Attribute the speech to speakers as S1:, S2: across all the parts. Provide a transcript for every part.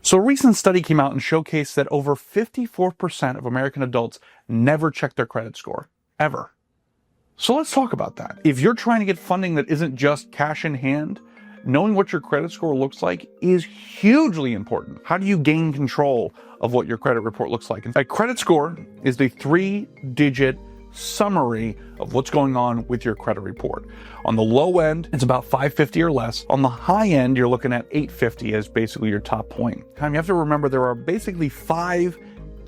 S1: So a recent study came out and showcased that over 54% of American adults never check their credit score, ever. So let's talk about that. If you're trying to get funding that isn't just cash in hand, knowing what your credit score looks like is hugely important. How do you gain control of what your credit report looks like? A credit score is the 3-digit summary of what's going on with your credit report. On the low end, it's about 550 or less. On the high end, you're looking at 850 as basically your top point. You have to remember there are basically 5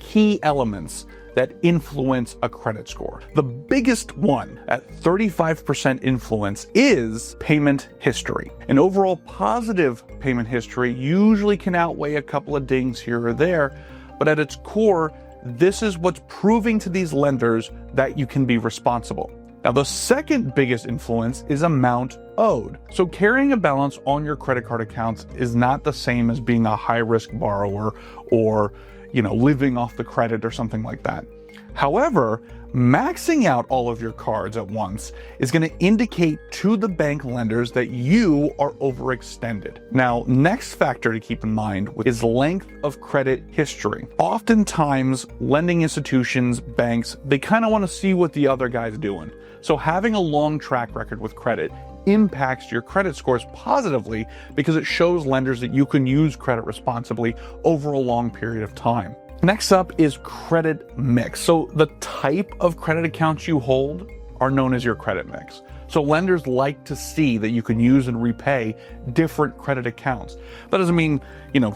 S1: key elements that influence a credit score. The biggest one at 35% influence is payment history. An overall positive payment history usually can outweigh a couple of dings here or there, but at its core, this is what's proving to these lenders that you can be responsible. Now, the second biggest influence is amount owed. So carrying a balance on your credit card accounts is not the same as being a high-risk borrower or, living off the credit or something like that. However, maxing out all of your cards at once is going to indicate to the bank lenders that you are overextended. Now, next factor to keep in mind is length of credit history. Oftentimes, lending institutions, banks, they kind of want to see what the other guy's doing. So having a long track record with credit impacts your credit scores positively because it shows lenders that you can use credit responsibly over a long period of time. Next up is credit mix. So the type of credit accounts you hold are known as your credit mix. So lenders like to see that you can use and repay different credit accounts. That doesn't mean,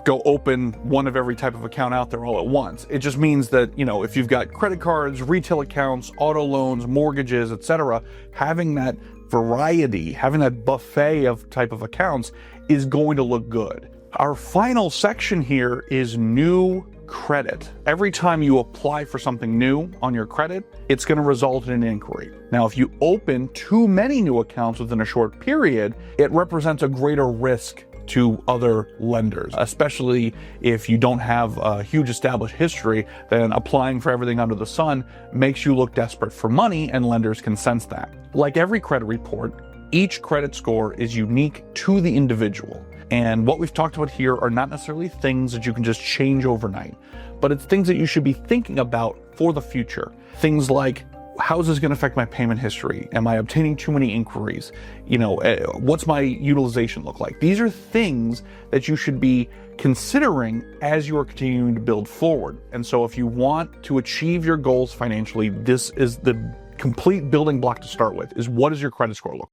S1: go open one of every type of account out there all at once. It just means that, if you've got credit cards, retail accounts, auto loans, mortgages, etc., having that variety, having that buffet of type of accounts is going to look good. Our final section here is new credit. Every time you apply for something new on your credit, it's going to result in an inquiry. Now, if you open too many new accounts within a short period, it represents a greater risk to other lenders, especially if you don't have a huge established history. Then applying for everything under the sun makes you look desperate for money, and lenders can sense that. Like every credit report, each credit score is unique to the individual. And what we've talked about here are not necessarily things that you can just change overnight, but it's things that you should be thinking about for the future. Things like, how is this going to affect my payment history? Am I obtaining too many inquiries? What's my utilization look like? These are things that you should be considering as you are continuing to build forward. And so if you want to achieve your goals financially, this is the complete building block to start with, is what does your credit score look like?